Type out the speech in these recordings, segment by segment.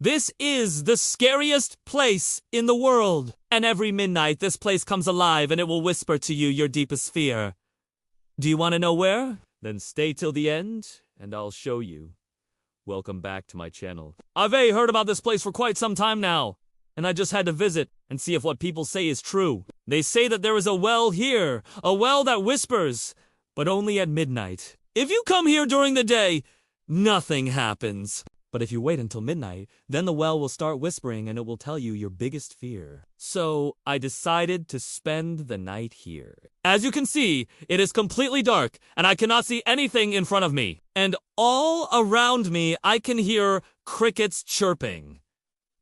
This is the scariest place in the world. And every midnight, this place comes alive and it will whisper to you your deepest fear. Do you want to know where? Then stay till the end, and I'll show you. Welcome back to my channel. I've heard about this place for quite some time now, and I just had to visit and see if what people say is true. They say that there is a well here, a well that whispers, but only at midnight. If you come here during the day, nothing happens. But if you wait until midnight, then the well will start whispering and it will tell you your biggest fear. So I decided to spend the night here. As you can see, it is completely dark and I cannot see anything in front of me. And all around me, I can hear crickets chirping.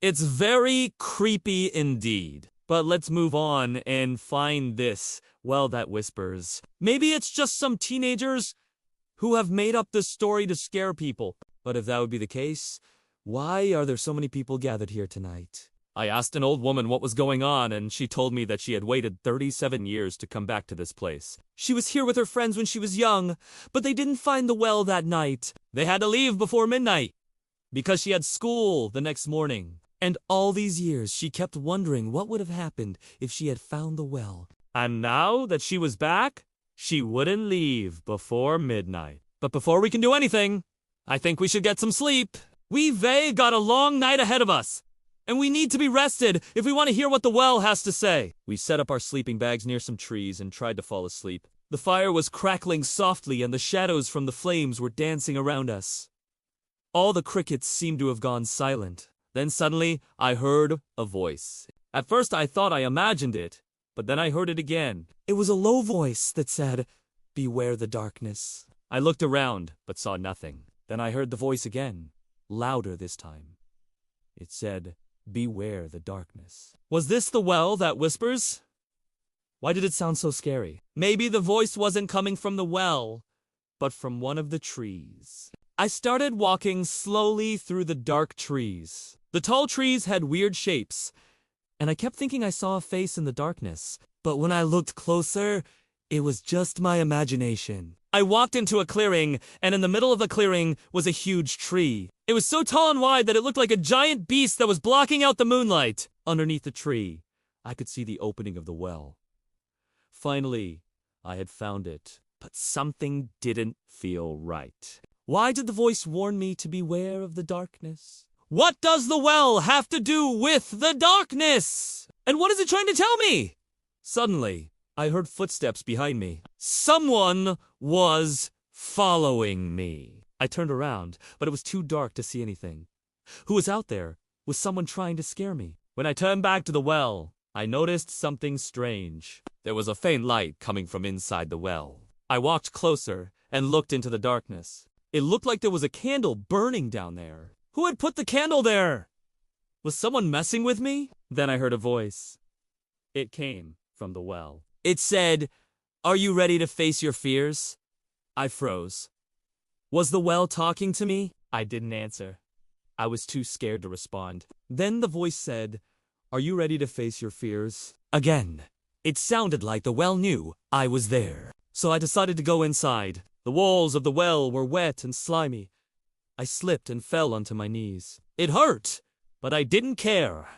It's very creepy indeed. But let's move on and find this well that whispers. Maybe it's just some teenagers who have made up this story to scare people. But if that would be the case, why are there so many people gathered here tonight? I asked an old woman what was going on, and she told me that she had waited 37 years to come back to this place. She was here with her friends when she was young, but they didn't find the well that night. They had to leave before midnight because she had school the next morning. And all these years, she kept wondering what would have happened if she had found the well. And now that she was back, she wouldn't leave before midnight. But before we can do anything, I think we should get some sleep. We've got a long night ahead of us, and we need to be rested if we want to hear what the well has to say. We set up our sleeping bags near some trees and tried to fall asleep. The fire was crackling softly and the shadows from the flames were dancing around us. All the crickets seemed to have gone silent. Then suddenly, I heard a voice. At first I thought I imagined it, but then I heard it again. It was a low voice that said, "Beware the darkness." I looked around, but saw nothing. Then I heard the voice again, louder this time. It said, "Beware the darkness." Was this the well that whispers? Why did it sound so scary? Maybe the voice wasn't coming from the well, but from one of the trees. I started walking slowly through the dark trees. The tall trees had weird shapes, and I kept thinking I saw a face in the darkness. But when I looked closer, it was just my imagination. I walked into a clearing, and in the middle of the clearing was a huge tree. It was so tall and wide that it looked like a giant beast that was blocking out the moonlight. Underneath the tree, I could see the opening of the well. Finally, I had found it, but something didn't feel right. Why did the voice warn me to beware of the darkness? What does the well have to do with the darkness? And what is it trying to tell me? Suddenly, I heard footsteps behind me. Someone was following me. I turned around, but it was too dark to see anything. Who was out there? Was someone trying to scare me? When I turned back to the well, I noticed something strange. There was a faint light coming from inside the well. I walked closer and looked into the darkness. It looked like there was a candle burning down there. Who had put the candle there? Was someone messing with me? Then I heard a voice. It came from the well. It said, "Are you ready to face your fears?" I froze. Was the well talking to me? I didn't answer. I was too scared to respond. Then the voice said, "Are you ready to face your fears?" Again. It sounded like the well knew I was there. So I decided to go inside. The walls of the well were wet and slimy. I slipped and fell onto my knees. It hurt, but I didn't care.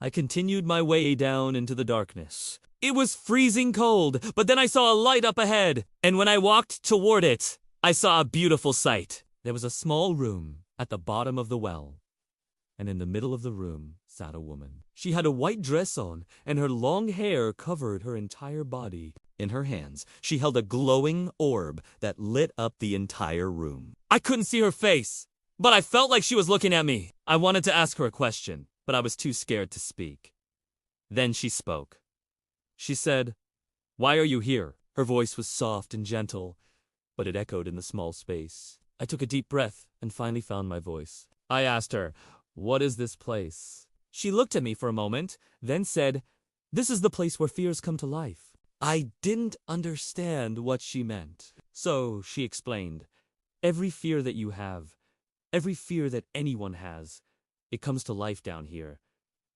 I continued my way down into the darkness. It was freezing cold, but then I saw a light up ahead, and when I walked toward it, I saw a beautiful sight. There was a small room at the bottom of the well, and in the middle of the room sat a woman. She had a white dress on, and her long hair covered her entire body. In her hands, she held a glowing orb that lit up the entire room. I couldn't see her face, but I felt like she was looking at me. I wanted to ask her a question, but I was too scared to speak. Then she spoke. She said, "Why are you here?" Her voice was soft and gentle, but it echoed in the small space. I took a deep breath and finally found my voice. I asked her, "What is this place?" She looked at me for a moment, then said, "This is the place where fears come to life." I didn't understand what she meant. So she explained, "Every fear that you have, every fear that anyone has, it comes to life down here.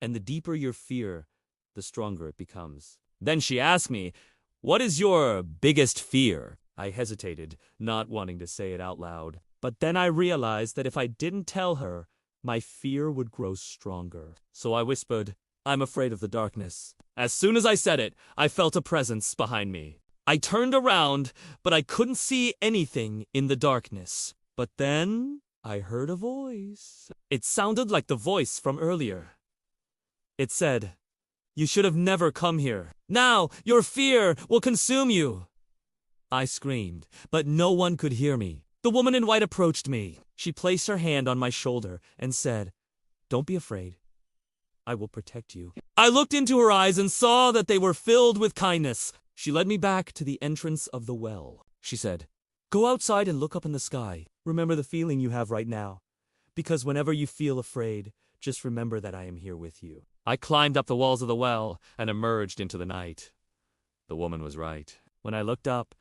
And the deeper your fear, the stronger it becomes." Then she asked me, "What is your biggest fear?" I hesitated, not wanting to say it out loud. But then I realized that if I didn't tell her, my fear would grow stronger. So I whispered, "I'm afraid of the darkness." As soon as I said it, I felt a presence behind me. I turned around, but I couldn't see anything in the darkness. But then I heard a voice. It sounded like the voice from earlier. It said, "You should have never come here. Now your fear will consume you." I screamed, but no one could hear me. The woman in white approached me. She placed her hand on my shoulder and said, "Don't be afraid. I will protect you." I looked into her eyes and saw that they were filled with kindness. She led me back to the entrance of the well. She said, "Go outside and look up in the sky. Remember the feeling you have right now. Because whenever you feel afraid, just remember that I am here with you." I climbed up the walls of the well and emerged into the night. The woman was right. When I looked up,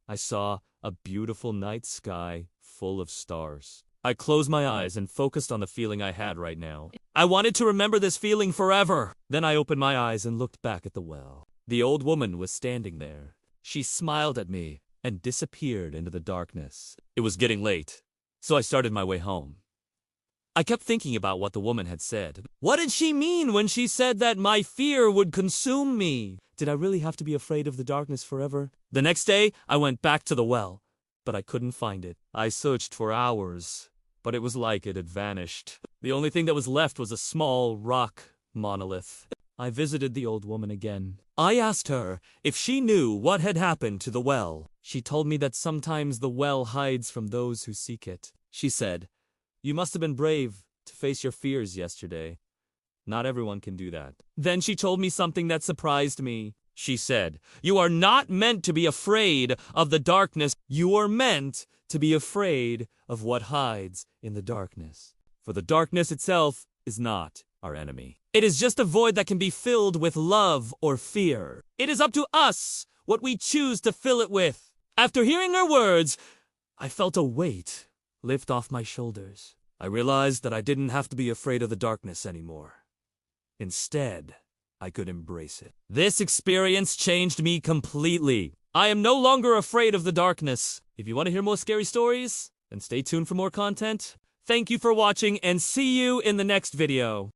I saw a beautiful night sky full of stars. I closed my eyes and focused on the feeling I had right now. I wanted to remember this feeling forever. Then I opened my eyes and looked back at the well. The old woman was standing there. She smiled at me and disappeared into the darkness. It was getting late, so I started my way home. I kept thinking about what the woman had said. What did she mean when she said that my fear would consume me? Did I really have to be afraid of the darkness forever? The next day, I went back to the well, but I couldn't find it. I searched for hours, but it was like it had vanished. The only thing that was left was a small rock monolith. I visited the old woman again. I asked her if she knew what had happened to the well. She told me that sometimes the well hides from those who seek it. She said, "You must have been brave to face your fears yesterday. Not everyone can do that." Then she told me something that surprised me. She said, "You are not meant to be afraid of the darkness. You are meant to be afraid of what hides in the darkness. For the darkness itself is not our enemy. It is just a void that can be filled with love or fear. It is up to us what we choose to fill it with." After hearing her words, I felt a weight lift off my shoulders. I realized that I didn't have to be afraid of the darkness anymore. Instead, I could embrace it. This experience changed me completely. I am no longer afraid of the darkness. If you want to hear more scary stories, then stay tuned for more content. Thank you for watching and see you in the next video.